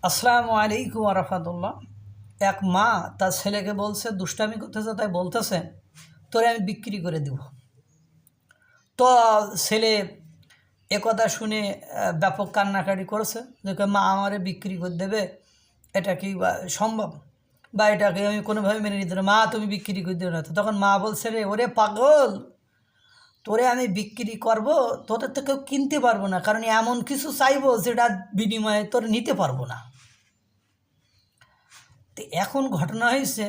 আসসালামু আলাইকুম রহমতুল্লাহ। এক মা তার ছেলেকে বলছে, দুষ্টামি করতেছে, তাই বলতেছে তোরে আমি বিক্রি করে দেব। তো ছেলে একথা শুনে ব্যাপক কান্নাকাটি করেছে যে মা আমারে বিক্রি করে দেবে, এটা কি সম্ভব, বা এটাকে আমি কোনোভাবে মেনে নিতে না, মা তুমি বিক্রি করে দেবে না। তো তখন মা বলছে, রে ওরে পাগল, তোরে আমি বিক্রি করব, তোদের তো কেউ কিনতে পারবো না, কারণ এমন কিছু চাইবো যেটা বিনিময়ে তোর নিতে পারবো না। তো এখন ঘটনা হয়েছে,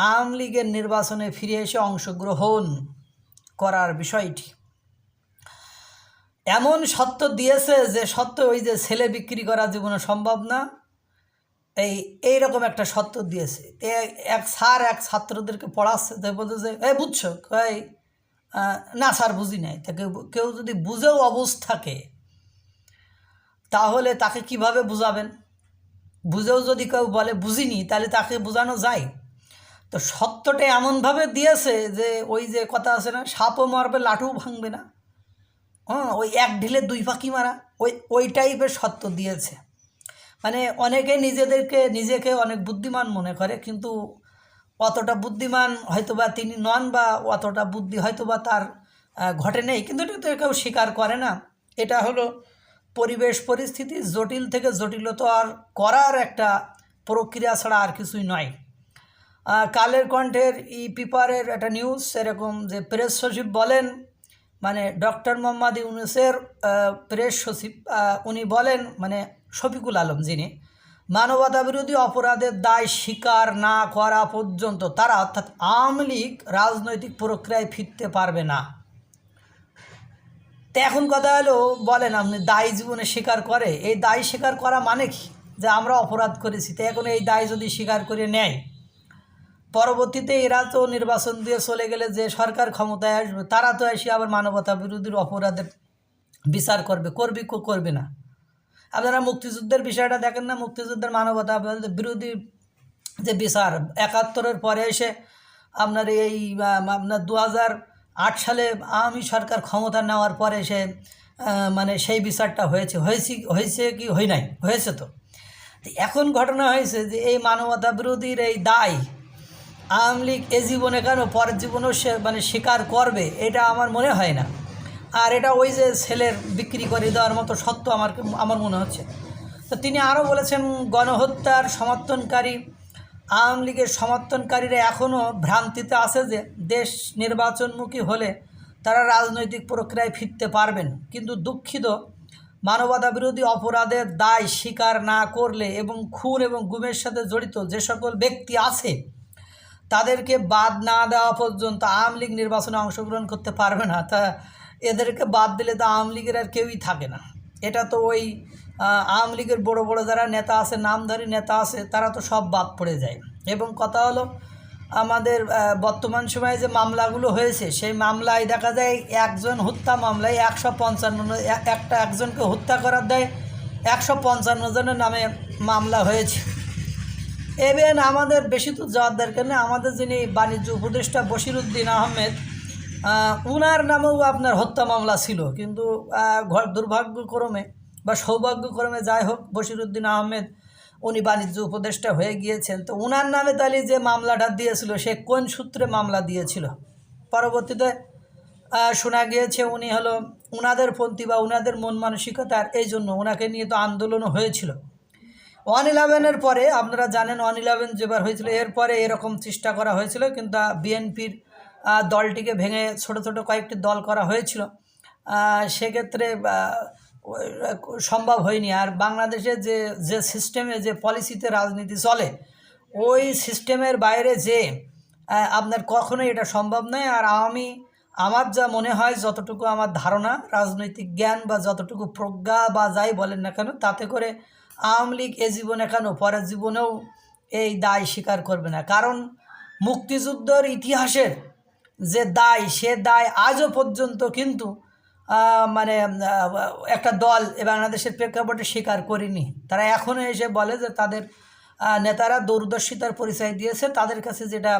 আওয়ামী লীগের নির্বাচনে ফিরে এসে অংশগ্রহণ করার বিষয়টি এমন সত্য দিয়েছে যে সত্য ওই যে ছেলে বিক্রি করা জীবনে সম্ভব না, এইরকম একটা সত্য দিয়েছে। এক স্যার এক ছাত্রদেরকে পড়াচ্ছে, তাই বলতেছে বুঝছো, না স্যার বুঝি নাই। তাকে কেউ যদি বুঝেও অবুঝ থাকে তাহলে তাকে কিভাবে বুঝাবেন? বুঝেও যদি কেউ বলে বুঝিনি, তাহলে তাকে বোঝানো যায়? তো সত্যটা এমনভাবে দিয়েছে যে ওই যে কথা আছে না, সাপও মারবে লাঠুও ভাঙবে না, ওই এক ঢিলে দুই পাখি মারা, ওই টাইপের সত্য দিয়েছে। মানে অনেকে নিজেকে অনেক বুদ্ধিমান মনে করে, কিন্তু অতটা বুদ্ধিমান হয়তোবা তিনি নন, বা অতটা বুদ্ধি হয়তোবা তার ঘটে নেই, কিন্তু এটা তো কেউ স্বীকার করে না। এটা হলো পরিবেশ পরিস্থিতি, জটিল থেকে জটিলতর করার একটা প্রক্রিয়া ছাড়া আর কিছুই নয়। কালের কণ্ঠের পেপারের একটা নিউজ এরকম যে প্রেস সচিব বলেন, মানে ডক্টর মোহাম্মদ ইউনূসের প্রেস সচিব, উনি বলেন, মানে শফিকুল আলম যিনি, মানবতাবিরোধী অপরাধের দায় স্বীকার না করা পর্যন্ত তারা, অর্থাৎ আওয়ামী লীগ, রাজনৈতিক প্রক্রিয়ায় ফিরতে পারবে না। তো এখন কথা হলো, বলেন আপনি দায় জীবনে স্বীকার করে, এই দায় স্বীকার করা মানে কি? যে আমরা অপরাধ করেছি, তো এখন এই দায় যদি স্বীকার করে নেয়, পরবর্তীতে এরা তো নির্বাচন দিয়ে চলে গেলে যে সরকার ক্ষমতায় আসবে, তারা তো এসে আবার মানবতা বিরোধীর অপরাধের বিচার করবে না। আপনারা মুক্তিযুদ্ধের বিষয়টা দেখেন না, মুক্তিযুদ্ধের মানবতা বিরোধী যে বিচার ৭১-এর পরে এসে আপনার এই আপনার ২০০৮ সালে আওয়ামী সরকার ক্ষমতা নেওয়ার পরে সে মানে সেই বিচারটা হয়েছে কি হয় নাই, হয়েছে। তো এখন ঘটনা হয়েছে যে এই মানবতা বিরোধীর এই দায় আওয়ামী লীগ এ জীবনে কেন পরের জীবনেও সে মানে স্বীকার করবে, এটা আমার মনে হয় না। আর এটা ওই যে ছেলের বিক্রি করে দেওয়ার মতো সত্য আমার মনে হচ্ছে। তো তিনি আরও বলেছেন, গণহত্যার সমর্থনকারী আওয়ামী লীগের সমর্থনকারীরা এখনও ভ্রান্তিতে আছে যে দেশ নির্বাচনমুখী হলে তারা রাজনৈতিক প্রক্রিয়ায় ফিরতে পারবেন, কিন্তু দুঃখিত, মানবতা বিরোধী অপরাধের দায় স্বীকার না করলে এবং খুন এবং গুমের সাথে জড়িত যে সকল ব্যক্তি আছে তাদেরকে বাদ না দেওয়া পর্যন্ত আওয়ামী লীগ নির্বাচনে অংশগ্রহণ করতে পারবে না। তা এদেরকে বাদ দিলে তো আওয়ামী লীগের আর কেউই থাকে না। এটা তো ওই আওয়ামী লীগের বড় বড় যারা নেতা আছে, নামধারী নেতা আছে, তারা তো সব বাদ পড়ে যায়। এবং কথা হলো, আমাদের বর্তমান সময়ে যে মামলাগুলো হয়েছে, সেই মামলায় দেখা যায় একজন হত্যা মামলায় 155 একজনকে হত্যা করার দায় 155 জনের নামে মামলা হয়েছে। এবেন আমাদের বেশি তো যাওয়ার দরকার নেই, আমাদের যিনি বাণিজ্য উপদেষ্টা বশিরউদ্দিন আহমেদ, উনার নামেও আপনার হত্যা মামলা ছিল, কিন্তু দুর্ভাগ্যক্রমে বা সৌভাগ্যক্রমে যাই হোক, বশিরউদ্দিন আহমেদ উনি বাণিজ্য উপদেষ্টা হয়ে গিয়েছেন। তো উনার নামে তাহলে যে মামলাটা দিয়েছিল, সে কোন সূত্রে মামলা দিয়েছিল? পরবর্তীতে শোনা গিয়েছে উনি হলো উনাদের পন্থী বা উনাদের মন মানসিকতার, এই জন্য ওনাকে নিয়ে তো আন্দোলনও হয়েছিল। 1/11-এর পরে আপনারা জানেন, 1/11 যেবার হয়েছিল, এরপরে এরকম চেষ্টা করা হয়েছিল, কিন্তু বিএনপির দলটিকে ভেঙে ছোট ছোট কয়েকটি দল করা হয়েছিল। সেক্ষেত্রে সম্ভব হয়নি। আর বাংলাদেশে যে সিস্টেমে, যে পলিসিতে রাজনীতি চলে, ওই সিস্টেমের বাইরে যে আপনার কখনোই এটা সম্ভব নয়। আর আমার যা মনে হয়, যতটুকু আমার ধারণা, রাজনৈতিক জ্ঞান বা যতটুকু প্রজ্ঞা বা যাই বলেন না কেন, তাতে করে আওয়ামী লীগ এ জীবনে কেন পরের জীবনেও এই দায় স্বীকার করবে না। কারণ মুক্তিযুদ্ধের ইতিহাসের যে দায়, সে দায় আজও পর্যন্ত কিন্তু মানে একটা দল বাংলাদেশের প্রেক্ষাপটে স্বীকার করেনি। তারা এখনও এসে বলে যে তাদের নেতারা দূরদর্শিতার পরিচয় দিয়েছে, তাদের কাছে যেটা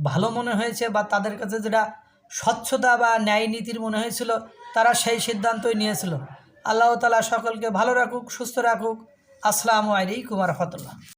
ভালো মনে হয়েছে বা তাদের কাছে যেটা স্বচ্ছতা বা ন্যায় নীতির মনে হয়েছিল, তারা সেই সিদ্ধান্তই নিয়েছিল। আল্লাহ তাআলা সকলকে ভালো রাখুক, সুস্থ রাখুক। আসসালামু আলাইকুম ওয়া রাহমাতুল্লাহ।